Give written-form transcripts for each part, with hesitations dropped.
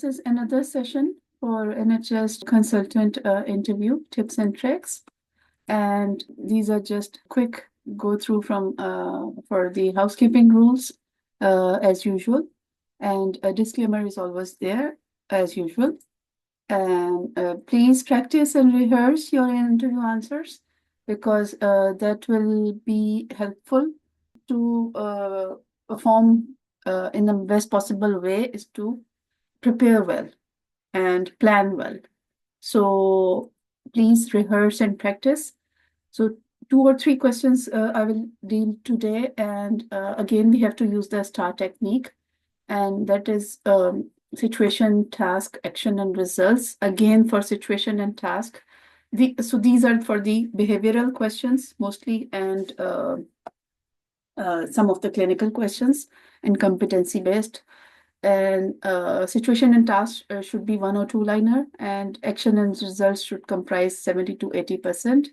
this is another session for NHS Consultant interview tips and tricks. And these are just quick go through from for the housekeeping rules as usual. And a disclaimer is always there as usual. And please practice and rehearse your interview answers because that will be helpful to perform in the best possible way is to prepare well and plan well. So please rehearse and practice. So 2 or 3 questions I will deal today. And again, we have to use the STAR technique. And that is situation, task, action, and results. Again, for situation and task. So these are for the behavioral questions mostly, and some of the clinical questions and competency-based. And situation and task should be 1 or 2-liner, and action and results should comprise 70 to 80%.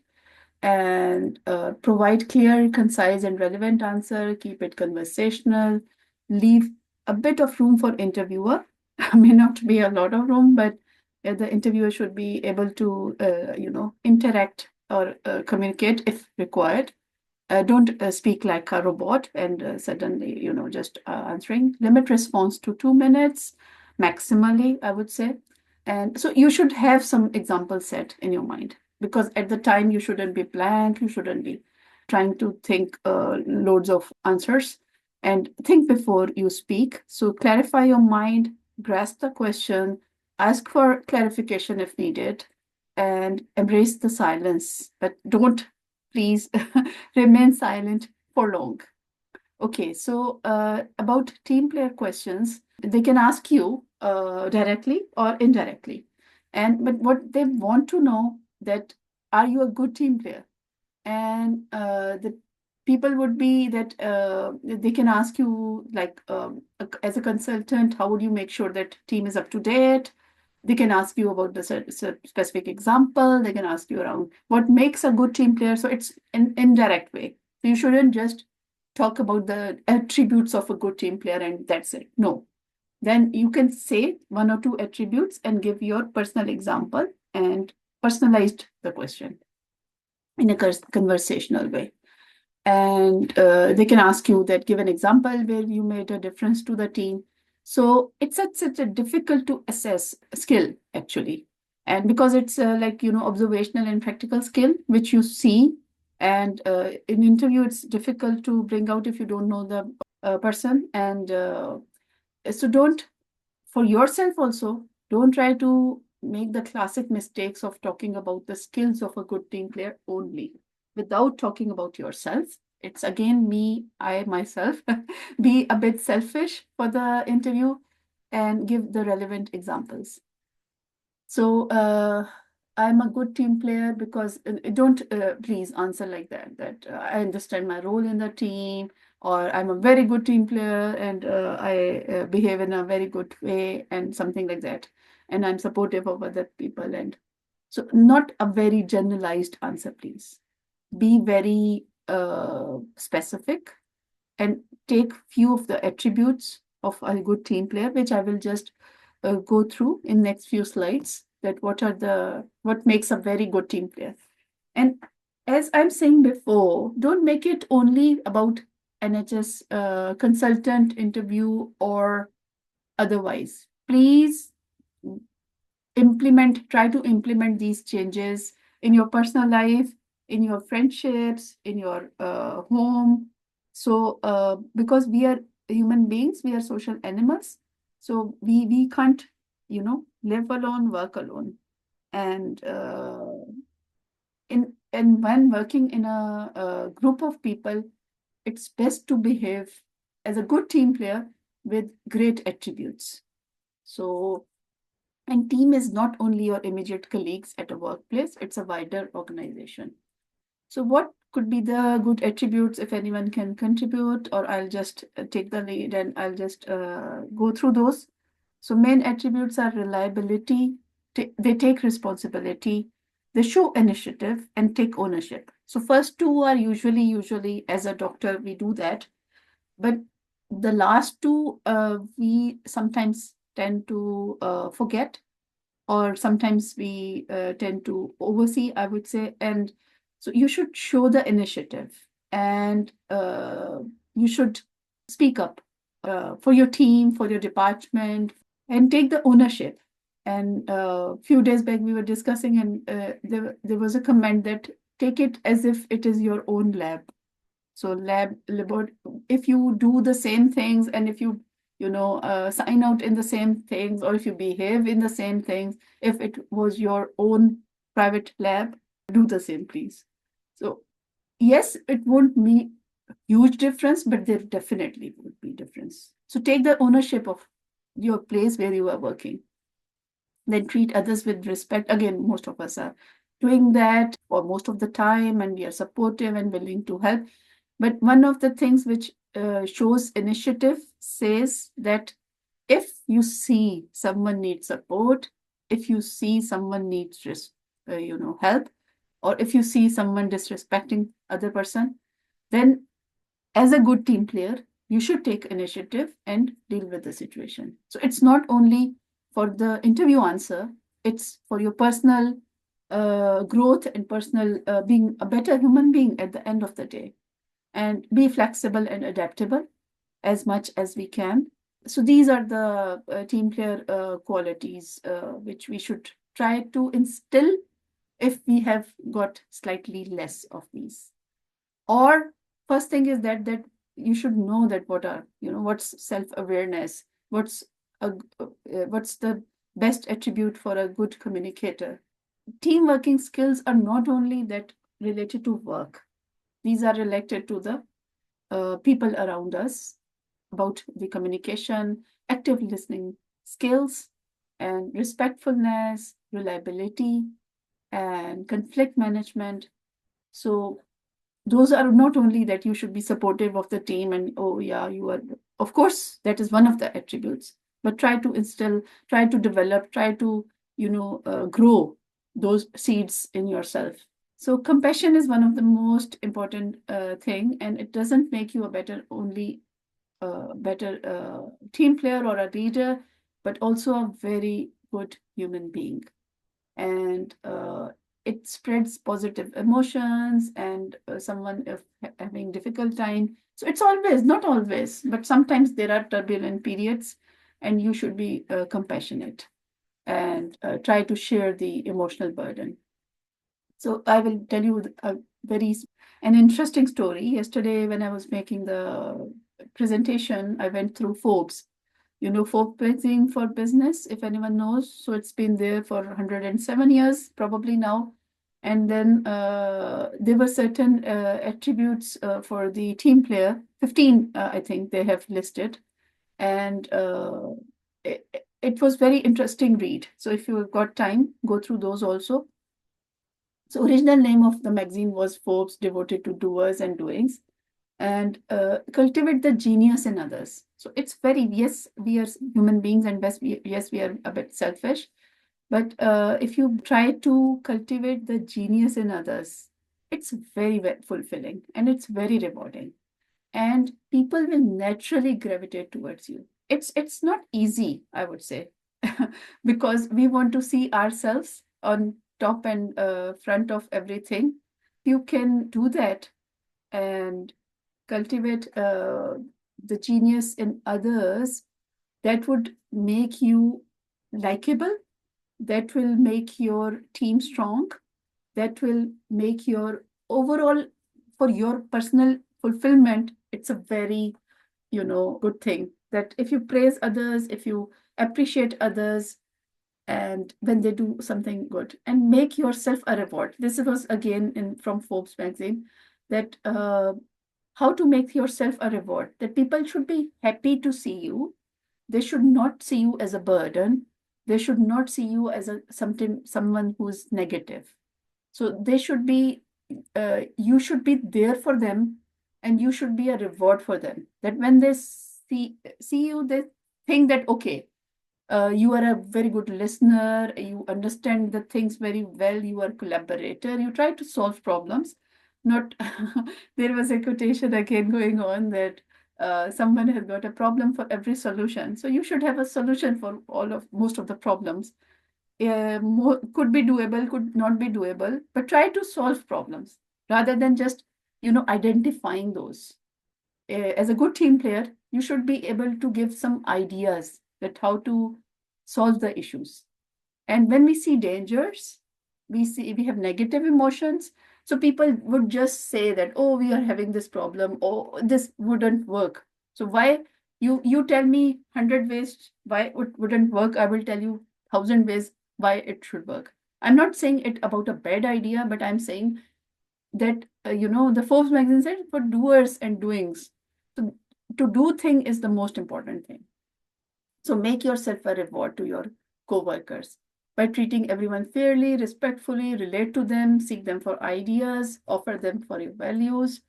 And provide clear, concise, and relevant answer. Keep it conversational. Leave a bit of room for interviewer. May not be a lot of room, but the interviewer should be able to, interact or communicate if required. Don't speak like a robot and suddenly, just answering. Limit response to 2 minutes maximally, I would say. And so you should have some example set in your mind, because at the time you shouldn't be blank, you shouldn't be trying to think loads of answers, and think before you speak. So clarify your mind, grasp the question, ask for clarification if needed, and embrace the silence, but don't please remain silent for long. Okay, so about team player questions, they can ask you directly or indirectly. But what they want to know that, are you a good team player? And the people would be that they can ask you, like, as a consultant, how would you make sure that team is up to date? They can ask you about the specific example. They can ask you around what makes a good team player. So it's an indirect way. So you shouldn't just talk about the attributes of a good team player and that's it. No. Then you can say 1 or 2 attributes and give your personal example and personalized the question in a conversational way. And they can ask you that, give an example where you made a difference to the team. So it's such a difficult to assess skill, actually. And because it's observational and practical skill, which you see. And in interview, it's difficult to bring out if you don't know the person. And so don't, for yourself also, don't try to make the classic mistakes of talking about the skills of a good team player only, without talking about yourself. It's again I myself, be a bit selfish for the interview and give the relevant examples. So I'm a good team player because don't please answer like that I understand my role in the team, or I'm a very good team player and I behave in a very good way and something like that. And I'm supportive of other people. And so not a very generalized answer, please. Be very specific and take few of the attributes of a good team player, which I will just go through in next few slides, that what makes a very good team player. And as I'm saying before, don't make it only about NHS consultant interview or otherwise. Please try to implement these changes in your personal life, in your friendships, in your home. So because we are human beings, we are social animals. So we can't, live alone, work alone. And when working in a group of people, it's best to behave as a good team player with great attributes. So, and team is not only your immediate colleagues at a workplace, it's a wider organization. So what could be the good attributes, if anyone can contribute, or I'll just take the lead and I'll just go through those. So main attributes are reliability. They take responsibility. They show initiative and take ownership. So first 2 are usually as a doctor, we do that. But the last 2, we sometimes tend to forget, or sometimes we tend to oversee, I would say. And so you should show the initiative, and you should speak up for your team, for your department, and take the ownership. And a few days back, we were discussing, and there was a comment that take it as if it is your own lab. So if you do the same things, and if you sign out in the same things, or if you behave in the same things, if it was your own private lab, do the same, please. So yes, it won't be a huge difference, but there definitely would be difference. So take the ownership of your place where you are working. Then treat others with respect. Again, most of us are doing that for most of the time, and we are supportive and willing to help. But one of the things which shows initiative says that if you see someone needs support, if you see someone needs help, or if you see someone disrespecting other person, then as a good team player, you should take initiative and deal with the situation. So it's not only for the interview answer, it's for your personal growth and personal being a better human being at the end of the day. And be flexible and adaptable as much as we can. So these are the team player qualities which we should try to instill if we have got slightly less of these. Or first thing is that you should know that what's self-awareness, what's the best attribute for a good communicator. Team working skills are not only that related to work. These are related to the people around us, about the communication, active listening skills, and respectfulness, reliability, and conflict management. So those are not only that you should be supportive of the team and, oh yeah, you are, of course, that is one of the attributes, but try to instill, try to develop, try to, grow those seeds in yourself. So compassion is one of the most important thing, and it doesn't make you a better team player or a leader, but also a very good human being. And it spreads positive emotions, and someone if having difficult time. So it's always, not always, but sometimes there are turbulent periods, and you should be compassionate and try to share the emotional burden. So I will tell you an interesting story. Yesterday, when I was making the presentation, I went through Forbes. You know, Forbes magazine for business, if anyone knows. So it's been there for 107 years, probably now. And then there were certain attributes for the team player, 15, I think they have listed. And it was very interesting read. So if you've got time, go through those also. So original name of the magazine was Forbes, devoted to doers and doings, and cultivate the genius in others. So it's very, yes, we are human beings, and yes, we are a bit selfish. But if you try to cultivate the genius in others, it's very, very fulfilling, and it's very rewarding. And people will naturally gravitate towards you. It's not easy, I would say, because we want to see ourselves on top and front of everything. You can do that and cultivate the genius in others. That would make you likable, that will make your team strong, that will make your overall, for your personal fulfillment, it's a very good thing, that if you praise others, if you appreciate others, and when they do something good, and make yourself a reward. This was again from Forbes magazine, that how to make yourself a reward, that people should be happy to see you. They should not see you as a burden. They should not see you as someone who's negative. So they should be, you should be there for them, and you should be a reward for them. That when they see you, they think that, okay, you are a very good listener, you understand the things very well, you are a collaborator, you try to solve problems. Not there was a quotation again going on that someone has got a problem for every solution. So you should have a solution for most of the problems. Could be doable, could not be doable, but try to solve problems rather than just, identifying those. As a good team player, you should be able to give some ideas that how to solve the issues. And when we see dangers, we have negative emotions. So people would just say that, oh, we are having this problem, oh, this wouldn't work. So why you tell me 100 ways why it wouldn't work, I will tell you 1,000 ways why it should work. I'm not saying it about a bad idea, but I'm saying that the Forbes magazine said for doers and doings. So to do thing is the most important thing. So make yourself a reward to your co-workers by treating everyone fairly, respectfully, relate to them, seek them for ideas, offer them for your values,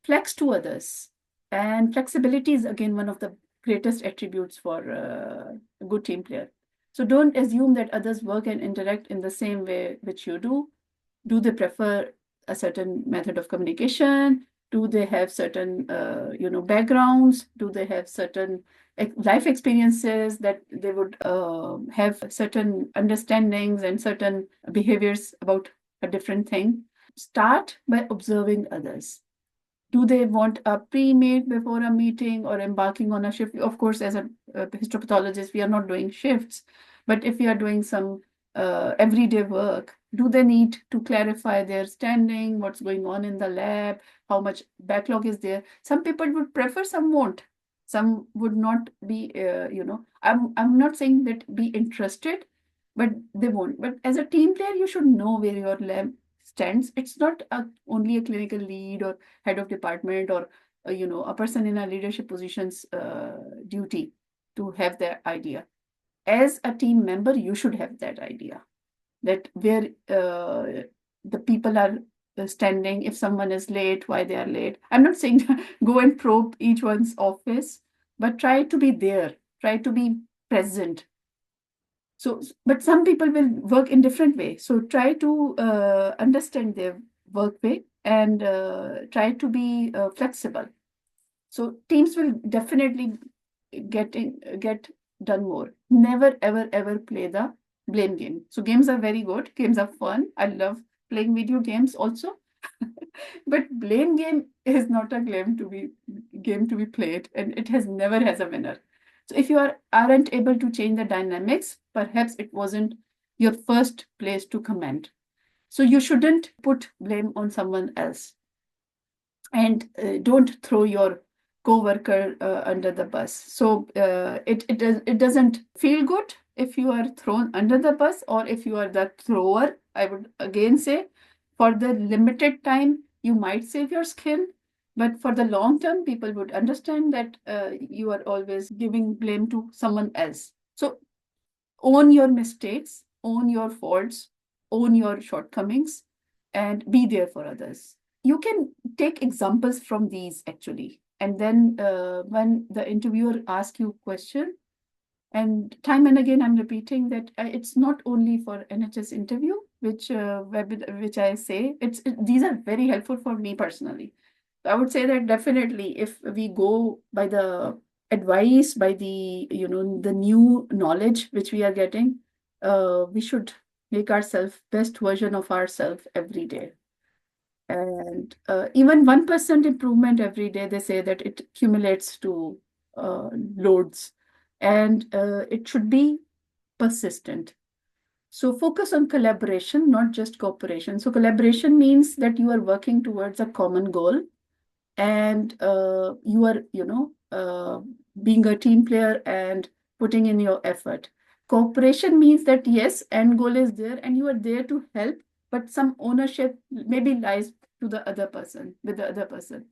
flex to others. And flexibility is again one of the greatest attributes for a good team player. So don't assume that others work and interact in the same way which you do. Do they prefer a certain method of communication? Do they have certain backgrounds? Do they have certain life experiences that they would have certain understandings and certain behaviors about a different thing? Start by observing others. Do they want a pre-made before a meeting or embarking on a shift? Of course, as a histopathologist, we are not doing shifts, but if we are doing some everyday work, do they need to clarify their standing, what's going on in the lab, how much backlog is there? Some people would prefer, some won't. Some would not be, I'm not saying that be interested, but they won't. But as a team player, you should know where your lab stands. It's not only a clinical lead or head of department or a person in a leadership position's duty to have that idea. As a team member, you should have that idea, that where the people are standing, if someone is late, why they are late. I'm not saying go and probe each one's office, but try to be there, try to be present. So, but some people will work in different ways. So try to understand their work way and try to be flexible. So teams will definitely get done more. Never ever ever play the blame game. So games are very good. Games are fun. I love playing video games also. But blame game is not a game to be played, and it never has a winner. So if you aren't able to change the dynamics, perhaps it wasn't your first place to comment. So you shouldn't put blame on someone else. And don't throw your co-worker under the bus. So it doesn't feel good if you are thrown under the bus, or if you are the thrower. I would again say, for the limited time, you might save your skin, but for the long term, people would understand that you are always giving blame to someone else. So own your mistakes, own your faults, own your shortcomings, and be there for others. You can take examples from these actually. And then when the interviewer asks you a question, and time and again, I'm repeating that it's not only for NHS interview, which I say, these are very helpful for me personally. I would say that definitely if we go by the advice, by the the new knowledge which we are getting, we should make ourselves best version of ourselves every day. And even 1% improvement every day, they say that it accumulates to loads, and it should be persistent. So focus on collaboration, not just cooperation. So collaboration means that you are working towards a common goal, and you are, being a team player and putting in your effort. Cooperation means that yes, end goal is there and you are there to help, but some ownership maybe lies to the other person, with the other person.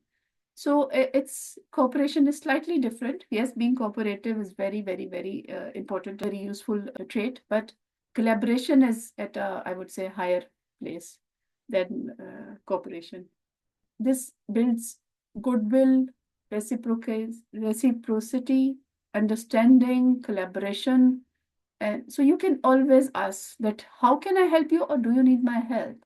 So it's cooperation is slightly different. Yes, being cooperative is very, very, very important, very useful trait, but collaboration is at a, I would say, higher place than cooperation. This builds goodwill, reciprocity, understanding, collaboration. And so you can always ask that, how can I help you, or do you need my help?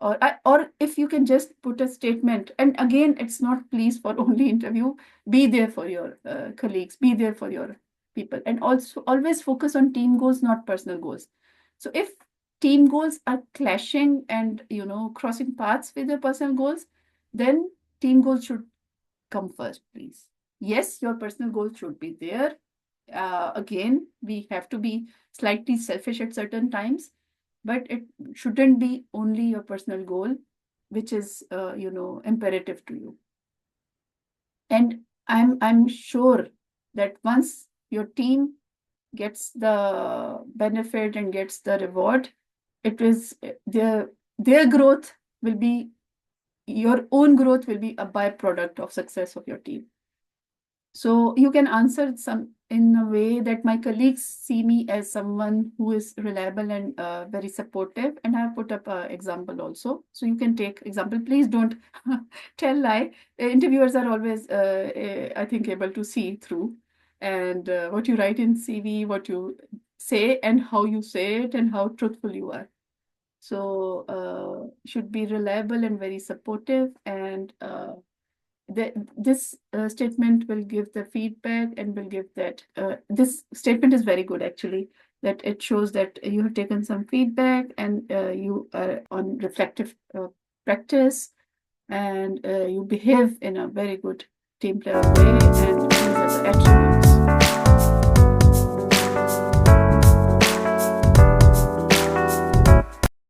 or if you can just put a statement, and again, it's not please for only interview, be there for your colleagues, be there for your people, and also always focus on team goals, not personal goals. So if team goals are clashing and crossing paths with your personal goals, then team goals should come first, please. Yes, your personal goals should be there. Again, we have to be slightly selfish at certain times, but it shouldn't be only your personal goal, which is imperative to you. And I'm sure that once your team gets the benefit and gets the reward, it is their growth will be, your own growth will be a byproduct of success of your team. So you can answer some in a way that my colleagues see me as someone who is reliable and very supportive. And I have put up an example also. So you can take example. Please don't tell lie. Interviewers are always, I think, able to see through. And what you write in CV, what you say and how you say it and how truthful you are. So should be reliable and very supportive, and this statement will give the feedback and will give that this statement is very good actually, that it shows that you have taken some feedback and you are on reflective practice, and you behave in a very good team player way, and these are the attributes